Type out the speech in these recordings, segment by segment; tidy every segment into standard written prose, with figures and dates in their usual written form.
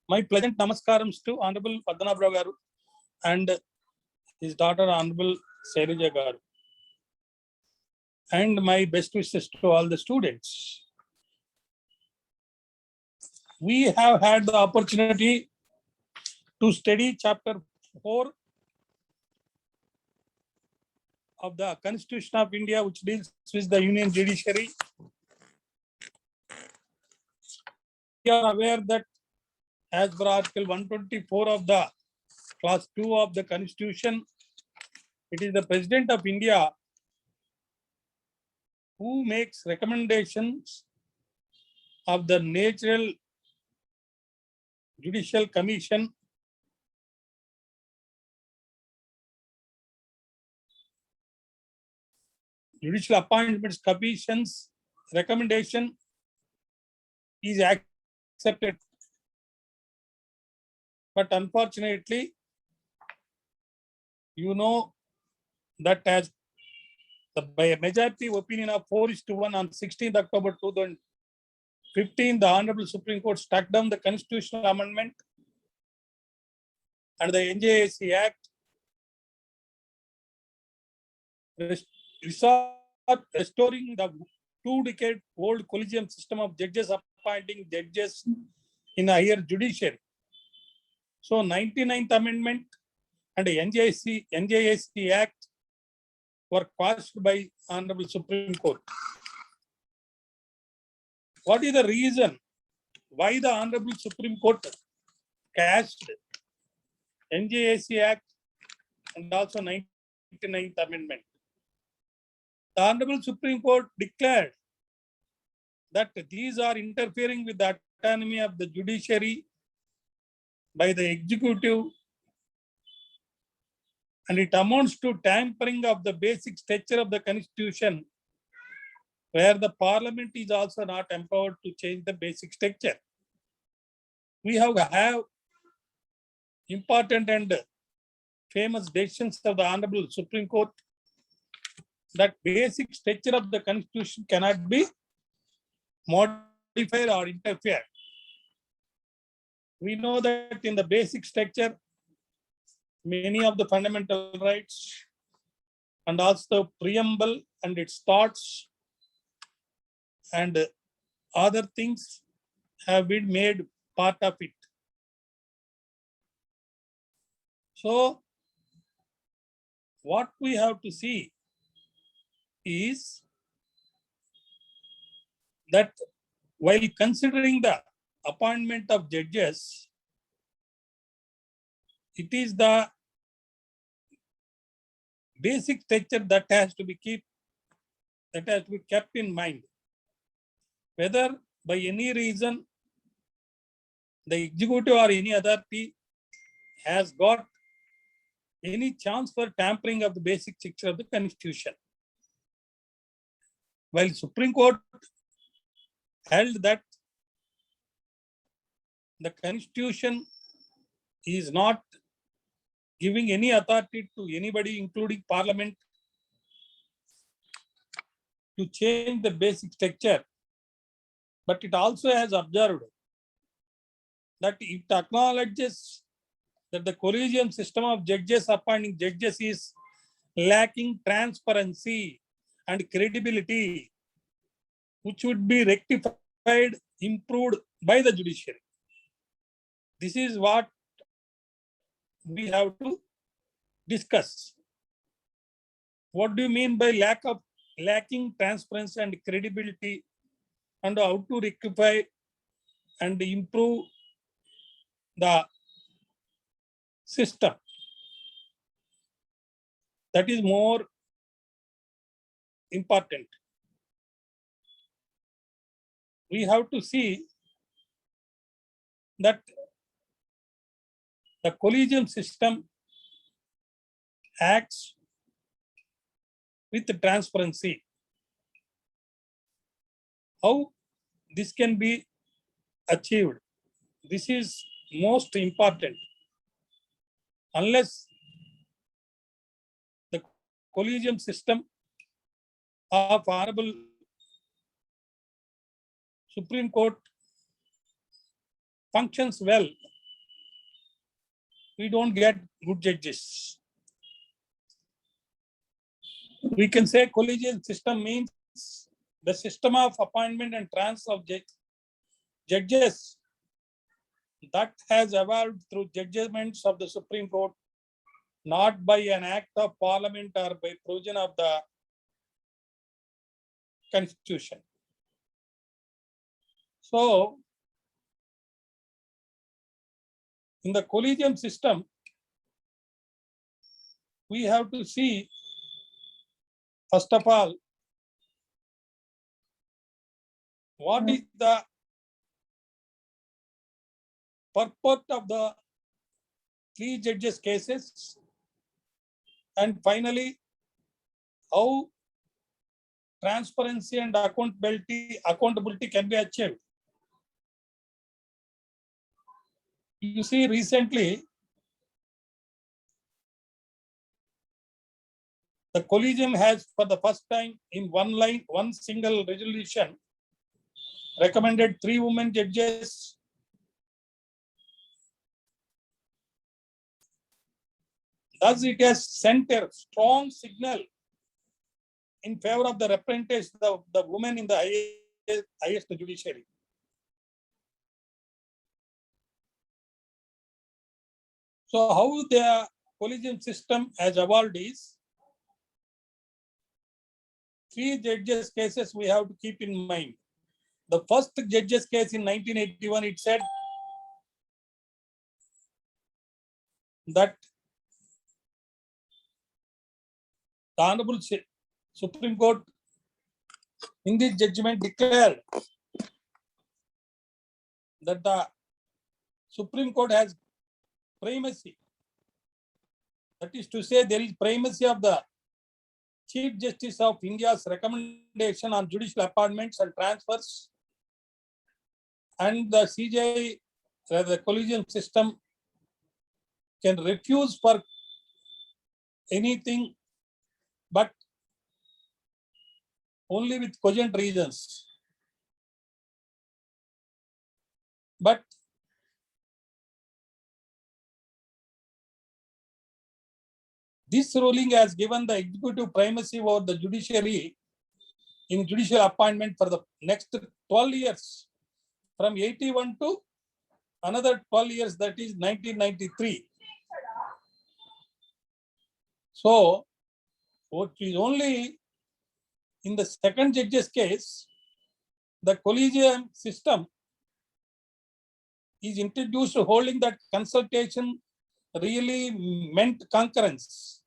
My pleasant namaskarams to Honorable Padmanabhrao Garu and his daughter Honorable Shailaja Garu. And my best wishes to all the students. We have had the opportunity to study chapter 4 of the Constitution of India, which deals with the Union Judiciary. We are aware that as per Article 124 of the Clause 2 of the Constitution, it is the President of India who makes recommendations of the Natural Judicial Commission Judicial Appointments Commission's recommendation is accepted. But unfortunately, you know that as by a majority opinion of 4:1 on 16th October 2015, the Honorable Supreme Court struck down the constitutional amendment and the NJAC Act restoring the 2-decade-old collegium system of judges appointing judges in a higher judiciary. So 99th Amendment and the NJAC Act were quashed by Honorable Supreme Court. What is the reason why the Honorable Supreme Court cast NJAC Act and also 99th Amendment? The Honorable Supreme Court declared that these are interfering with the autonomy of the judiciary by the executive, and it amounts to tampering of the basic structure of the Constitution, where the Parliament is also not empowered to change the basic structure. We have important and famous decisions of the Honorable Supreme Court that basic structure of the Constitution cannot be modified or interfered. We know that in the basic structure, many of the fundamental rights and also preamble and its thoughts and other things have been made part of it. So what we have to see is that while considering the appointment of judges, it is the basic structure that has to be kept in mind. Whether by any reason the executive or any authority has got any chance for tampering of the basic structure of the Constitution. While Supreme Court held that the Constitution is not giving any authority to anybody, including Parliament, to change the basic structure, but it also has observed that it acknowledges that the collegium system of judges appointing judges is lacking transparency and credibility, which would be rectified, improved by the judiciary. This is what we have to discuss. What do you mean by lacking transparency and credibility, and how to rectify and improve the system? That is more important. We have to see that the collegium system acts with transparency. How this can be achieved? This is most important. Unless the collegium system of Honorable Supreme Court functions well, we don't get good judges. We can say collegiate system means the system of appointment and transfer of judges that has evolved through judgments of the Supreme Court, not by an act of parliament or by provision of the Constitution. So, in the collegium system, we have to see, first of all, what is the purport of the 3 judges cases, and finally, how transparency and accountability can be achieved. You see, recently, the collegium has, for the first time in one single resolution, recommended 3 women judges. Thus, it has sent a strong signal in favor of the representation of the women in the highest judiciary. So, how the collegium system has evolved is, 3 judges cases we have to keep in mind. The first judges case in 1981, it said that the Honorable Supreme Court in this judgment declared that the Supreme Court has primacy. That is to say, there is primacy of the Chief Justice of India's recommendation on judicial appointments and transfers, and the CJI, the collegium system, can refuse for anything but only with cogent reasons. But this ruling has given the executive primacy over the judiciary in judicial appointment for the next 12 years, from 81 to another 12 years, that is 1993. So, what is only in the second judge's case, the collegium system is introduced holding that consultation really meant concurrence.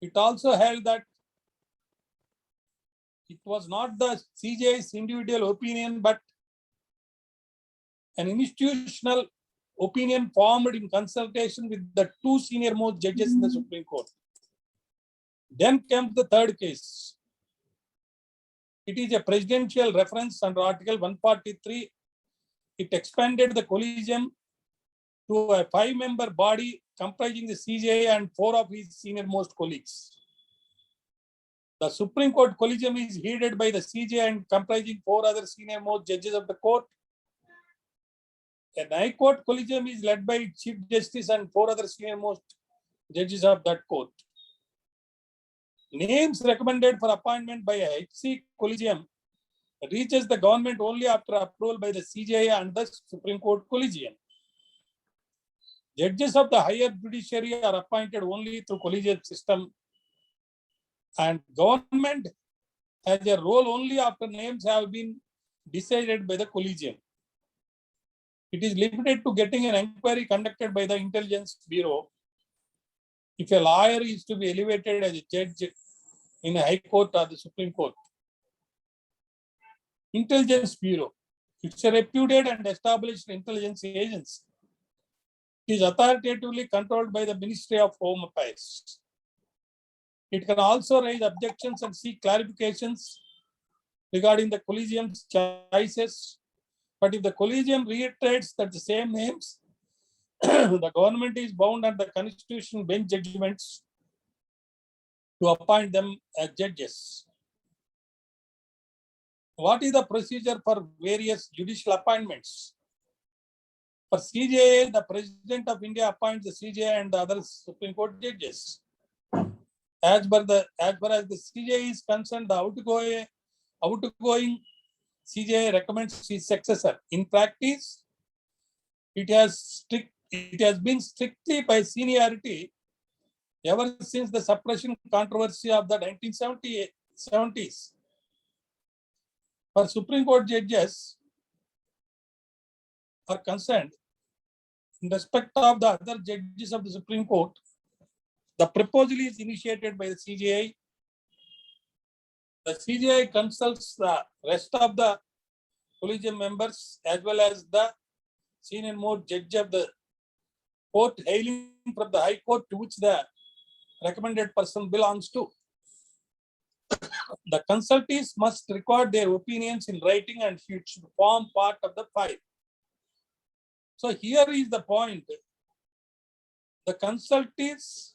It also held that it was not the CJI's individual opinion, but an institutional opinion formed in consultation with the 2 senior most judges in the Supreme Court. Then came the third case. It is a presidential reference under Article 143. It expanded the collegium to a 5-member body comprising the CJI and 4 of his senior most colleagues. The Supreme Court collegium is headed by the CJI and comprising 4 other senior most judges of the court. An High Court collegium is led by Chief Justice and 4 other senior most judges of that court. Names recommended for appointment by a HC collegium reaches the government only after approval by the CJI and the Supreme Court collegium. Judges of the higher judiciary are appointed only through collegiate system, and government has a role only after names have been decided by the collegium. It is limited to getting an inquiry conducted by the Intelligence Bureau if a lawyer is to be elevated as a judge in a High Court or the Supreme Court. Intelligence Bureau, it's a reputed and established intelligence agency. It is authoritatively controlled by the Ministry of Home Affairs. It can also raise objections and seek clarifications regarding the collegium's choices. But if the collegium reiterates that the same names, the government is bound under the Constitution bench judgments to appoint them as judges. What is the procedure for various judicial appointments? For CJI, the President of India appoints the CJI and the other Supreme Court judges. As far as the CJI is concerned, the outgoing CJI recommends his successor. In practice, it has been strictly by seniority ever since the suppression controversy of the 1970s. For Supreme Court judges are concerned, in respect of the other judges of the Supreme Court, the proposal is initiated by the CJI. The CJI consults the rest of the collegium members as well as the senior most judge of the court hailing from the High Court to which the recommended person belongs to. The consultees must record their opinions in writing and it should form part of the file. So here is the point. The consultees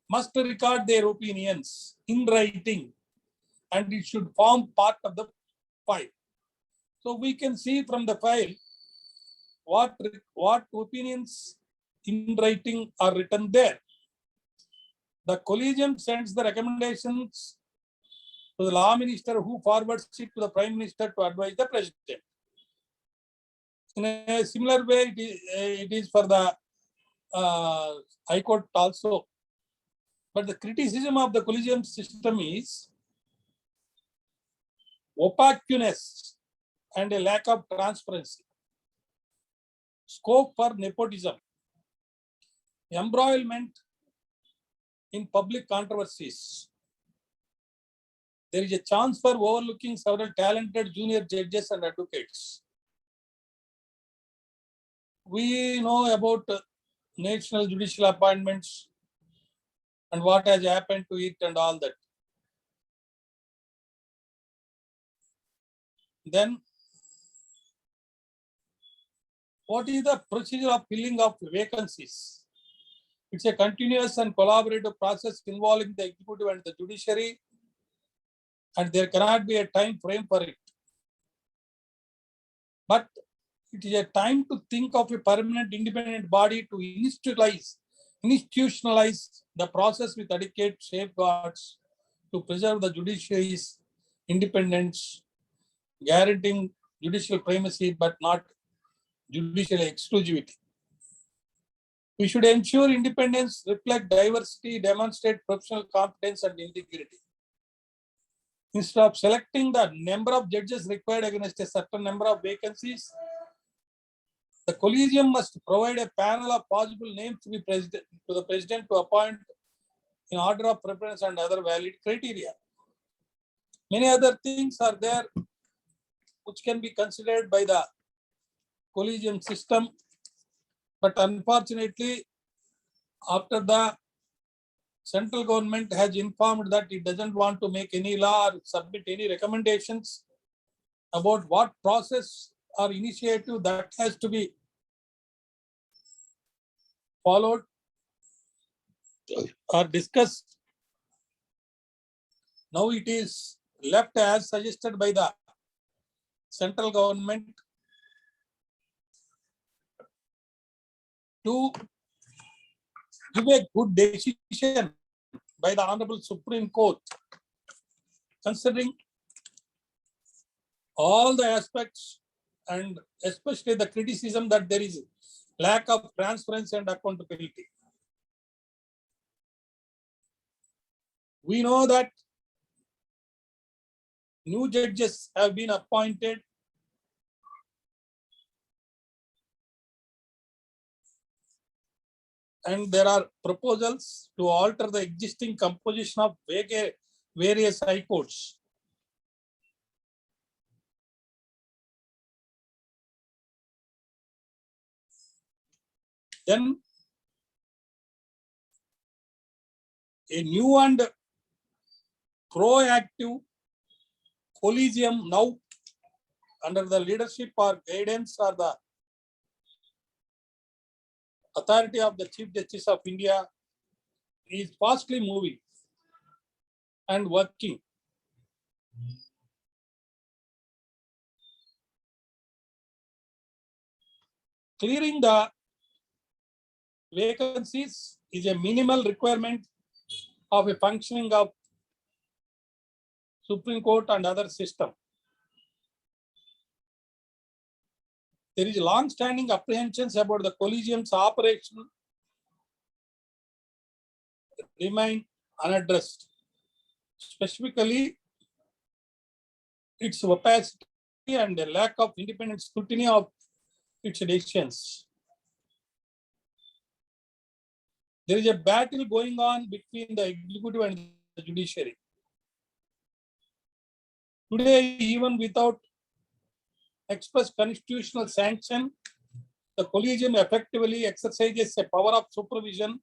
must record their opinions in writing and it should form part of the file. So we can see from the file what opinions in writing are written there. The collegium sends the recommendations to the law minister who forwards it to the prime minister to advise the president. In a similar way, it is for the High Court also. But the criticism of the collegium system is opaqueness and a lack of transparency, scope for nepotism, embroilment in public controversies. There is a chance for overlooking several talented junior judges and advocates. We know about national judicial appointments and what has happened to it and all that. Then, what is the procedure of filling of vacancies? It's a continuous and collaborative process involving the executive and the judiciary, and there cannot be a time frame for it. But it is a time to think of a permanent independent body to institutionalize the process with adequate safeguards to preserve the judiciary's independence, guaranteeing judicial primacy but not judicial exclusivity. We should ensure independence, reflect diversity, demonstrate professional competence and integrity. Instead of selecting the number of judges required against a certain number of vacancies, the collegium must provide a panel of possible names to the president to appoint in order of preference and other valid criteria. Many other things are there which can be considered by the collegium system, but unfortunately, after the central government has informed that it doesn't want to make any law or submit any recommendations about what process or initiative that has to be followed or discussed. Now it is left as suggested by the central government to give a good decision by the Honorable Supreme Court, considering all the aspects and especially the criticism that there is lack of transparency and accountability. We know that new judges have been appointed and there are proposals to alter the existing composition of various high courts. Then a new and proactive collegium now under the leadership or guidance or the authority of the Chief Justice of India is fastly moving and working. clearing the vacancies is a minimal requirement of a functioning of Supreme Court and other system. There is long-standing apprehensions about the collegium's operation remain unaddressed, specifically its opacity and the lack of independent scrutiny of its decisions. There is a battle going on between the executive and the judiciary. Today, even without express constitutional sanction, the collegium effectively exercises a power of supervision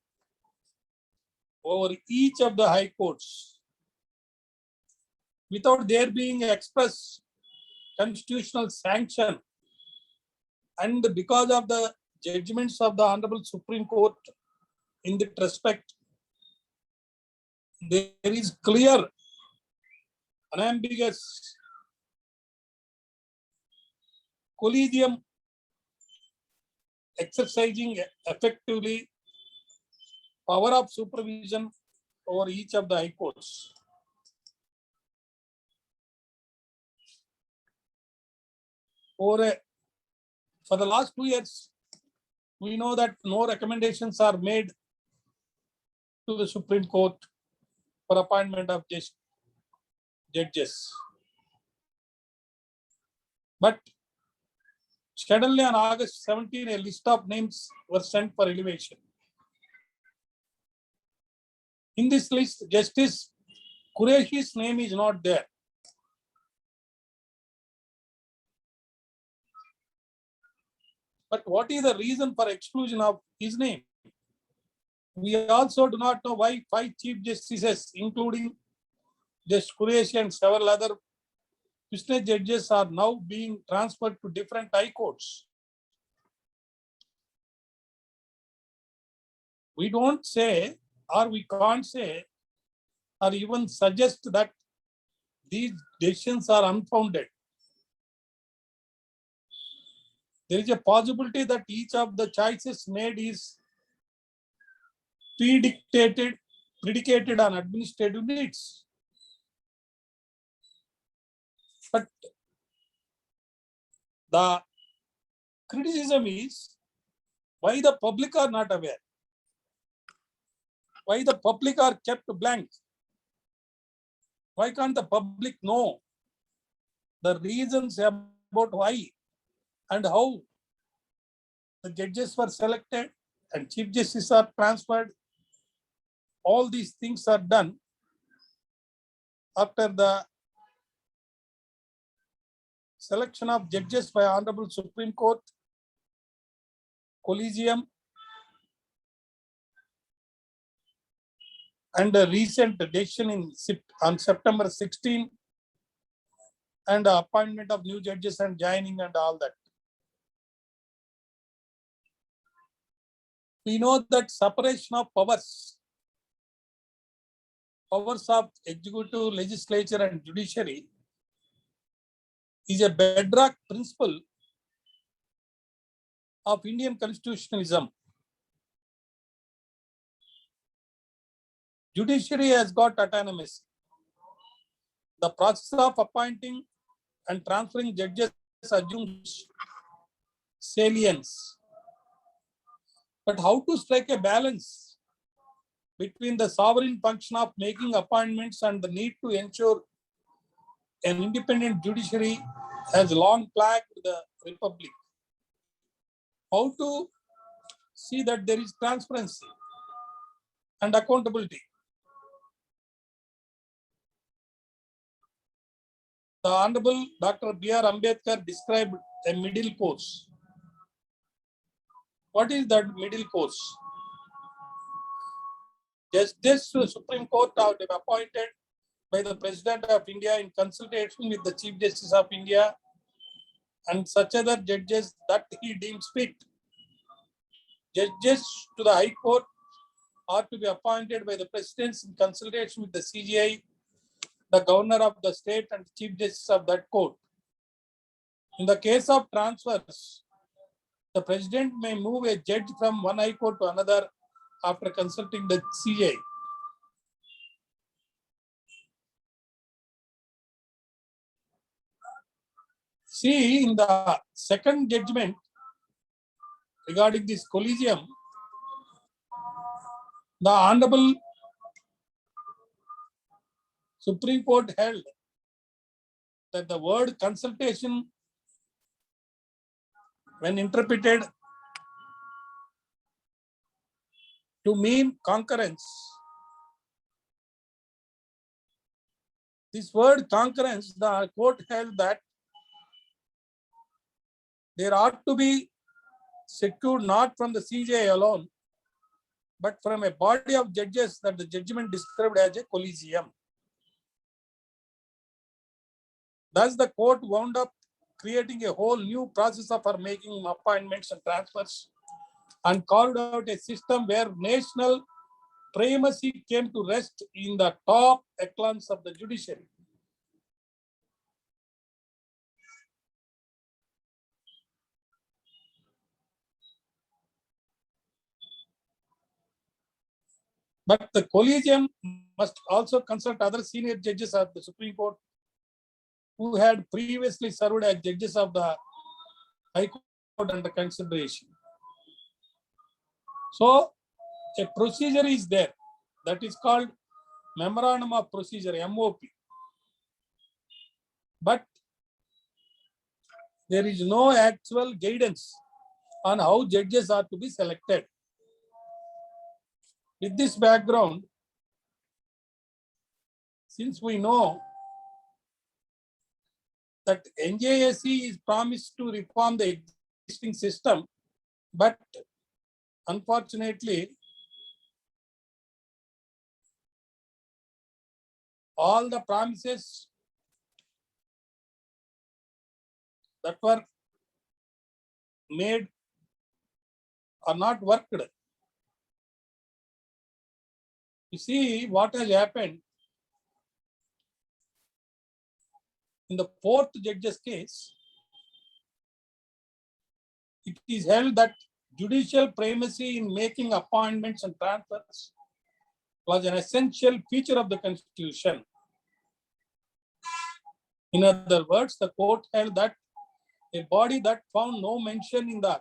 over each of the high courts without there being express constitutional sanction, and because of the judgments of the Honorable Supreme Court in that respect, there is clear, unambiguous collegium exercising effectively power of supervision over each of the high courts. For the last 2 years, we know that no recommendations are made to the Supreme Court for appointment of judges. But suddenly on August 17, a list of names were sent for elevation. In this list, Justice Qureshi's name is not there. But what is the reason for exclusion of his name? We also do not know why 5 Chief Justices, including Justice Qureshi and several other business judges, are now being transferred to different high courts. We don't say, or we can't say, or even suggest that these decisions are unfounded. There is a possibility that each of the choices made is predicated on administrative needs. But the criticism is why the public are not aware, why the public are kept blank, why can't the public know the reasons about why and how the judges were selected and chief justices are transferred. All these things are done after the selection of judges by Honorable Supreme Court, Collegium, and a recent decision on September 16, and the appointment of new judges and joining and all that. We know that separation of powers of executive, legislature, and judiciary is a bedrock principle of Indian constitutionalism. Judiciary has got autonomy. The process of appointing and transferring judges assumes salience. But how to strike a balance between the sovereign function of making appointments and the need to ensure an independent judiciary has long plagued the Republic? How to see that there is transparency and accountability? The Honorable Dr. B.R. Ambedkar described a middle course. What is that middle course? Justice Supreme Court are appointed by the President of India in consultation with the Chief Justice of India and such other judges that he deems fit. Judges to the High Court are to be appointed by the President in consultation with the CJI, the Governor of the state, and Chief Justice of that court. In the case of transfers, the president may move a judge from one high court to another after consulting the CJI. See, in the second judgment regarding this collegium, the Honorable Supreme Court held that the word consultation, when interpreted to mean concurrence, this word concurrence, the court held that there ought to be secured not from the CJI alone, but from a body of judges that the judgment described as a collegium. Thus, the court wound up creating a whole new process for making appointments and transfers and carved out a system where national primacy came to rest in the top echelons of the judiciary. But the collegium must also consult other senior judges of the Supreme Court who had previously served as judges of the High Court under consideration. So, a procedure is there that is called Memorandum of Procedure, MOP. But there is no actual guidance on how judges are to be selected. With this background, since we know that NJSC is promised to reform the existing system, but unfortunately, all the promises that were made are not worked. You see what has happened in the fourth judge's case. It is held that judicial primacy in making appointments and transfers was an essential feature of the Constitution. In other words, the court held that a body that found no mention in the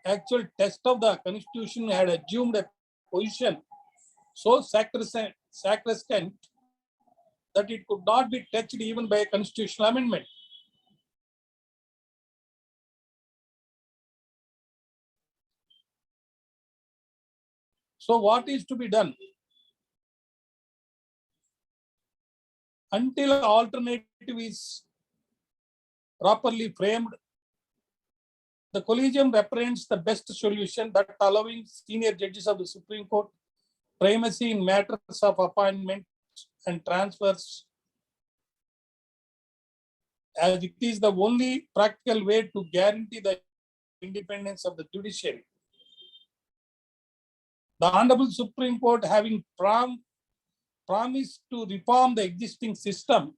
actual text of the Constitution had assumed a position so sacrosanct that it could not be touched even by a constitutional amendment. So what is to be done? Until alternative is properly framed, the collegium represents the best solution that allowing senior judges of the Supreme Court primacy in matters of appointment and transfers, as it is the only practical way to guarantee the independence of the judiciary. The Honorable Supreme Court, having promised to reform the existing system,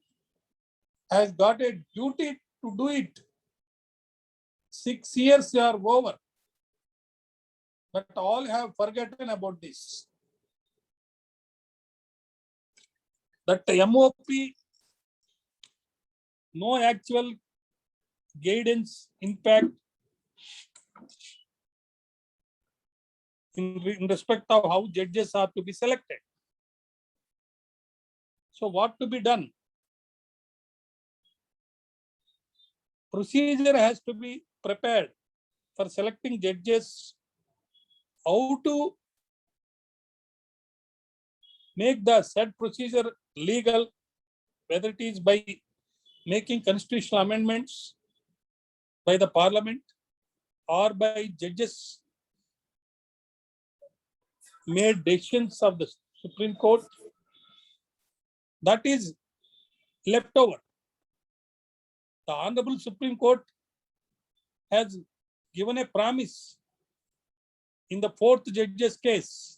has got a duty to do it. 6 years are over, but all have forgotten about this. That MOP, no actual guidance, impact in respect of how judges are to be selected. So what to be done? Procedure has to be prepared for selecting judges, how to make the said procedure legal, whether it is by making constitutional amendments by the Parliament or by judges made decisions of the Supreme Court. That is left over. The Honorable Supreme Court has given a promise in the fourth judge's case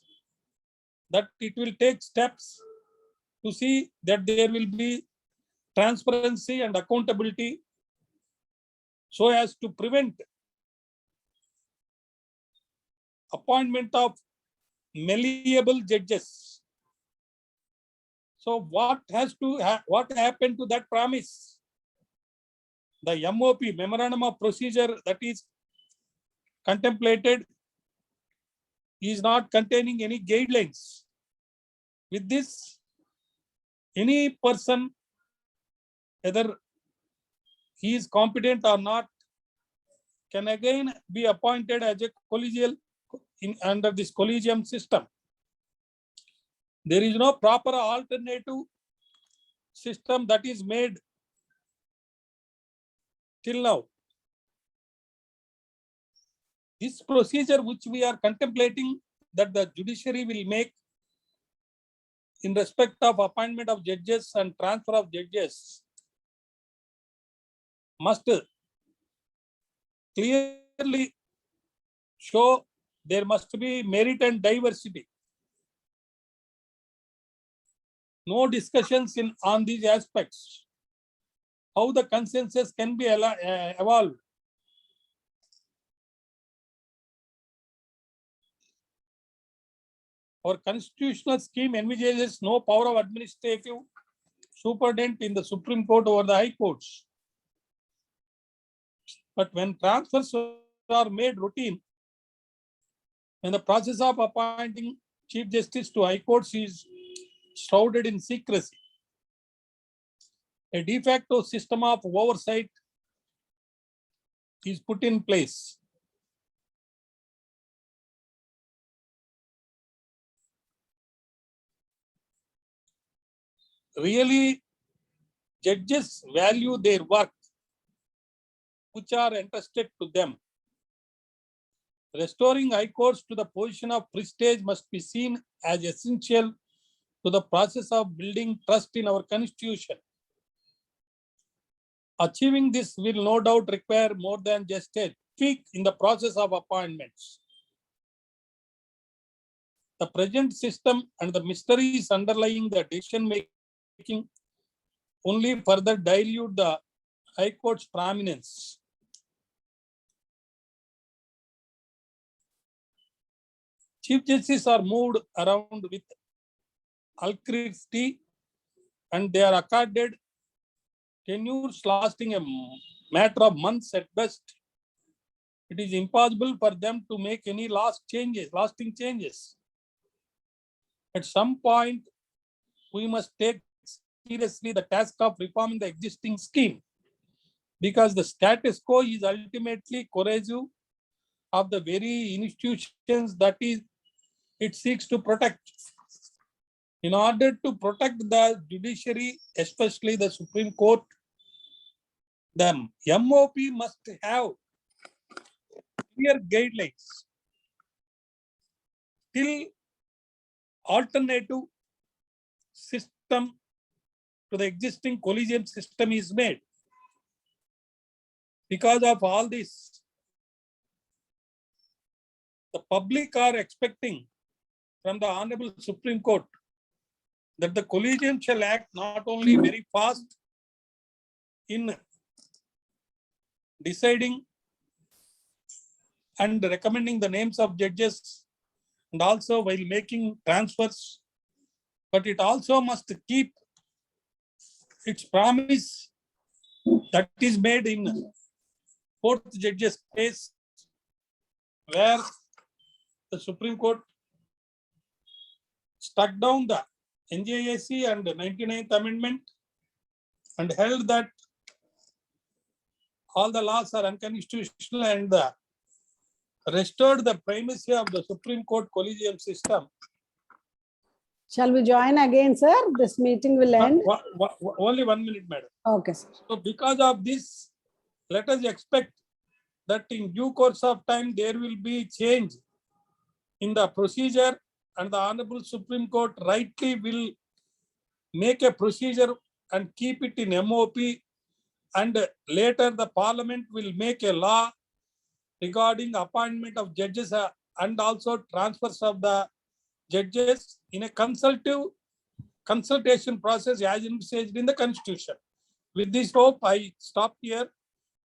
that it will take steps to see that there will be transparency and accountability so as to prevent appointment of malleable judges. So what happened to that promise? The MOP, Memorandum of Procedure, that is contemplated is not containing any guidelines. With this, any person, whether he is competent or not, can again be appointed as a collegial under this collegium system. There is no proper alternative system that is made till now. This procedure which we are contemplating that the judiciary will make in respect of appointment of judges and transfer of judges must clearly show there must be merit and diversity. No discussions on these aspects. How the consensus can be evolved. Our constitutional scheme envisages no power of administrative superintendent in the Supreme Court over the High Courts. But when transfers are made routine, when the process of appointing Chief Justice to High Courts is shrouded in secrecy, a de facto system of oversight is put in place. Really, judges value their work, which are entrusted to them. Restoring high courts to the position of prestige must be seen as essential to the process of building trust in our constitution. Achieving this will no doubt require more than just a tweak in the process of appointments. The present system and the mysteries underlying the decision making only further dilute the High Court's prominence. Chief Justices are moved around with alacrity and they are accorded tenures lasting a matter of months at best. It is impossible for them to make any lasting changes. At some point, we must take seriously the task of reforming the existing scheme because the status quo is ultimately corrosive of the very institutions that it seeks to protect. In order to protect the judiciary, especially the Supreme Court, the MOP must have clear guidelines till alternative system to the existing collegium system is made. Because of all this, the public are expecting from the Honorable Supreme Court that the collegium shall act not only very fast in deciding and recommending the names of judges and also while making transfers, but it also must keep its promise that is made in fourth judge's case, where the Supreme Court struck down the NJAC and the 99th Amendment and held that all the laws are unconstitutional and restored the primacy of the Supreme Court collegium system. Shall we join again, sir? This meeting will end. Only 1 minute, madam. Okay, sir. So because of this, let us expect that in due course of time, there will be change in the procedure and the Honorable Supreme Court rightly will make a procedure and keep it in MOP, and later the Parliament will make a law regarding appointment of judges and also transfers of the judges in a consultation process as envisaged in the Constitution. With this hope, I stop here.